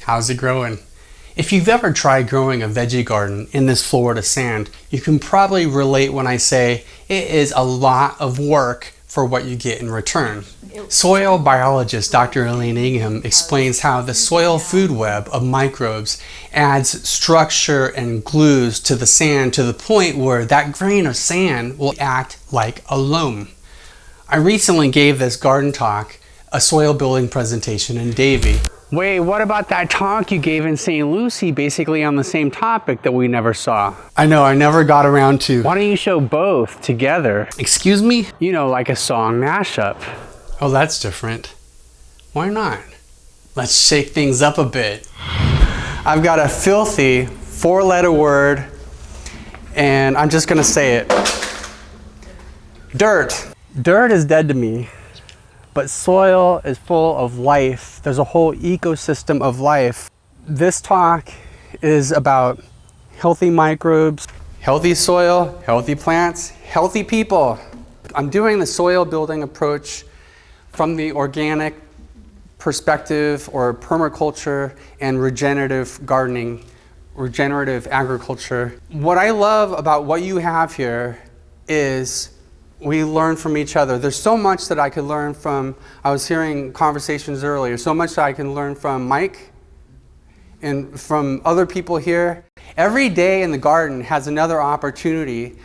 How's it growing? If you've ever tried growing a veggie garden in this Florida sand, you can probably relate when I say it is a lot of work for what you get in return. Soil biologist Dr. Elaine Ingham explains how the soil food web of microbes adds structure and glues to the sand to the point where that grain of sand will act like a loam. I recently gave this garden talk, a soil building presentation in Davie. Wait, what about that talk you gave in St. Lucie, basically on the same topic that we never saw? I know, I never got around to. Why don't you show both together? Excuse me? You know, like a song mashup. Oh, that's different. Why not? Let's shake things up a bit. I've got a filthy 4-letter word, and I'm just gonna say it. Dirt. Dirt is dead to me. But soil is full of life. There's a whole ecosystem of life. This talk is about healthy microbes, healthy soil, healthy plants, healthy people. I'm doing the soil building approach from the organic perspective, or permaculture and regenerative gardening, regenerative agriculture. What I love about what you have here is we learn from each other. There's so much that I could learn from. I was hearing conversations earlier, so much that I can learn from Mike and from other people here. Every day in the garden has another opportunity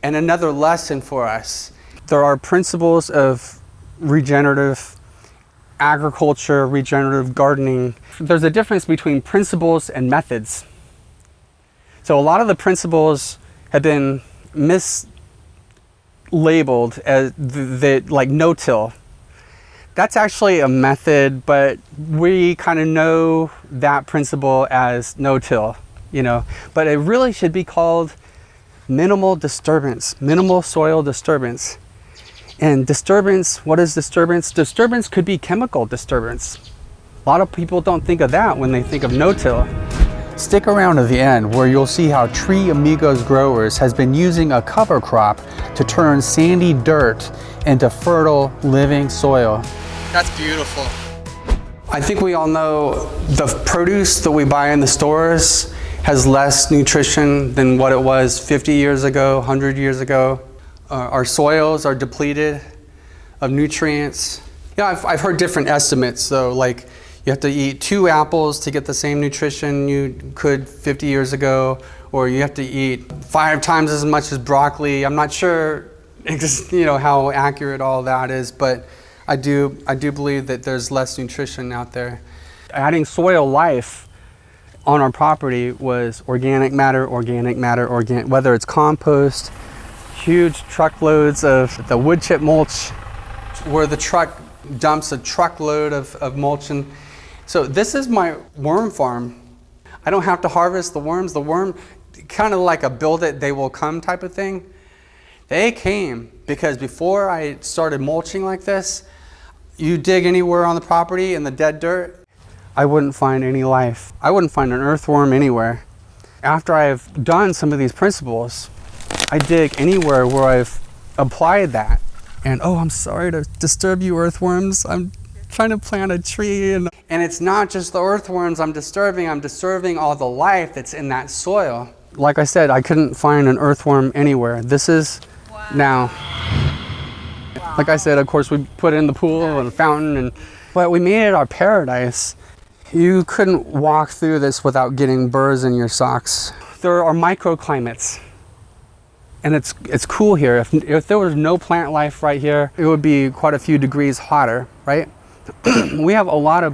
and another lesson for us. There are principles of regenerative agriculture, regenerative gardening. There's a difference between principles and methods. So a lot of the principles have been labeled as like no-till. That's actually a method, but we kind of know that principle as no-till, you know, but it really should be called minimal disturbance, minimal soil disturbance. And disturbance, what is disturbance? Disturbance could be chemical disturbance. A lot of people don't think of that when they think of no-till. Stick around to the end where you'll see how Tree Amigos Growers has been using a cover crop to turn sandy dirt into fertile living soil. That's beautiful. I think we all know the produce that we buy in the stores has less nutrition than what it was 50 years ago, 100 years ago. Our soils are depleted of nutrients. Yeah, I've heard different estimates though, like you have to eat 2 apples to get the same nutrition you could 50 years ago, or you have to eat 5 times as much as broccoli. I'm not sure, you know, how accurate all that is, but I do believe that there's less nutrition out there. Adding soil life on our property was organic matter, whether it's compost, huge truckloads of the wood chip mulch, where the truck dumps a truckload of mulch. And so this is my worm farm. I don't have to harvest the worms. The worm, kind of like a build it, they will come type of thing. They came because before I started mulching like this, you dig anywhere on the property in the dead dirt, I wouldn't find any life. I wouldn't find an earthworm anywhere. After I've done some of these principles, I dig anywhere where I've applied that. And oh, I'm sorry to disturb you earthworms. I'm trying to plant a tree. And it's not just the earthworms I'm disturbing all the life that's in that soil. Like I said, I couldn't find an earthworm anywhere. This is now. Like I said, of course, we put in the pool and the fountain, but we made it our paradise. You couldn't walk through this without getting burrs in your socks. There are microclimates. And it's cool here. If there was no plant life right here, it would be quite a few degrees hotter, right? We have a lot of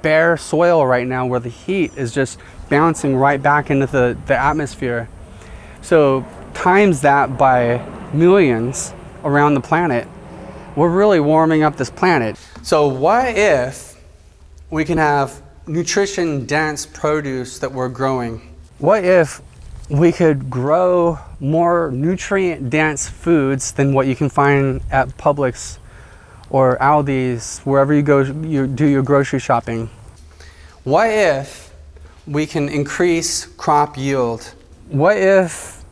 bare soil right now where the heat is just bouncing right back into the atmosphere. So times that by millions around the planet, we're really warming up this planet. So what if we can have nutrition-dense produce that we're growing? What if we could grow more nutrient-dense foods than what you can find at Publix or Aldi's, wherever you go, you do your grocery shopping? What if we can increase crop yield? What if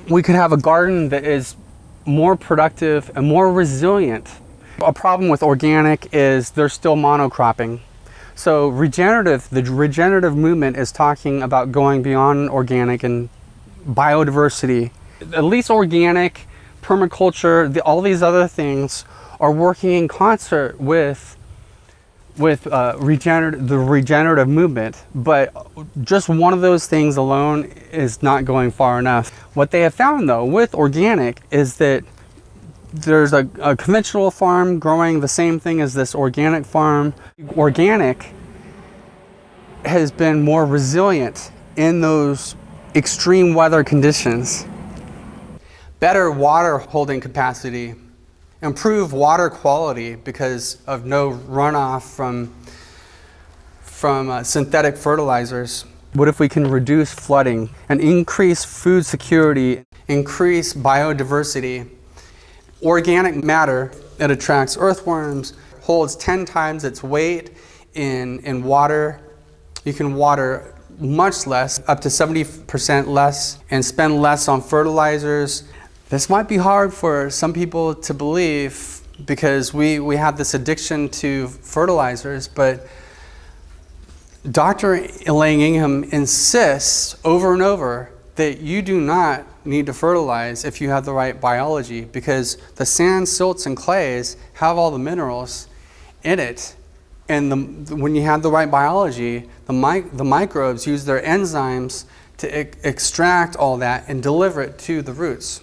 we could have a garden that is more productive and more resilient? A problem with organic is there's still monocropping. So the regenerative movement is talking about going beyond organic and biodiversity. At least organic, permaculture, all these other things are working in concert with the regenerative movement, but just one of those things alone is not going far enough. What they have found though with organic is that there's a conventional farm growing the same thing as this organic farm. Organic has been more resilient in those extreme weather conditions. Better water holding capacity, improved water quality because of no runoff from synthetic fertilizers. What if we can reduce flooding and increase food security, increase biodiversity? Organic matter, it attracts earthworms, holds 10 times its weight in water. You can water much less, up to 70% less, and spend less on fertilizers. This might be hard for some people to believe because we have this addiction to fertilizers, but Dr. Elaine Ingham insists over and over that you do not need to fertilize if you have the right biology, because the sand, silts, and clays have all the minerals in it. And when you have the right biology, the microbes use their enzymes to extract all that and deliver it to the roots.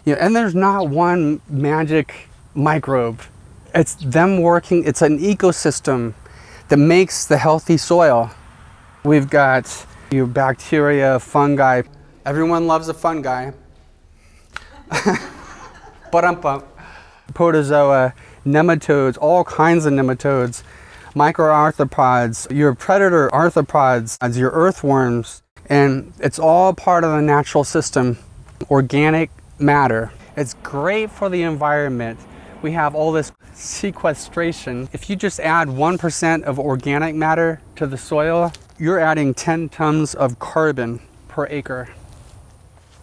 And there's not one magic microbe. It's them working, it's an ecosystem that makes the healthy soil. We've got your bacteria, fungi. Everyone loves a fungi. Protozoa, nematodes, all kinds of nematodes, microarthropods, your predator arthropods, your earthworms, and it's all part of the natural system. Organic matter. It's great for the environment. We have all this sequestration. If you just add 1% of organic matter to the soil, you're adding 10 tons of carbon per acre.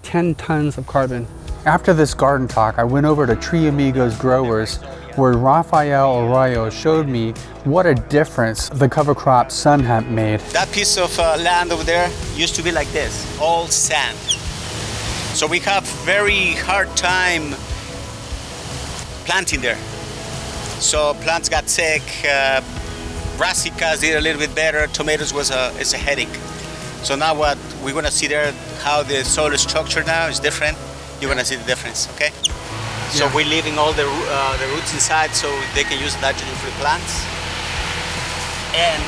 10 tons of carbon. After this garden talk, I went over to Tree Amigos Growers, where Rafael Arroyo showed me what a difference the cover crop sun hemp made. That piece of land over there used to be like this, all sand. So we have very hard time planting there. So plants got sick, brassicas did a little bit better, tomatoes is a headache. So now what we're gonna see there, how the soil is structured now is different. You're gonna see the difference, okay? So we're leaving all the roots inside so they can use nitrogen for the plants. And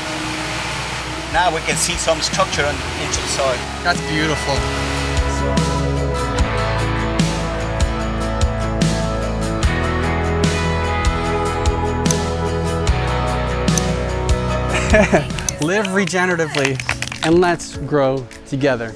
now we can see some structure into the soil. That's beautiful. Live regeneratively and let's grow together.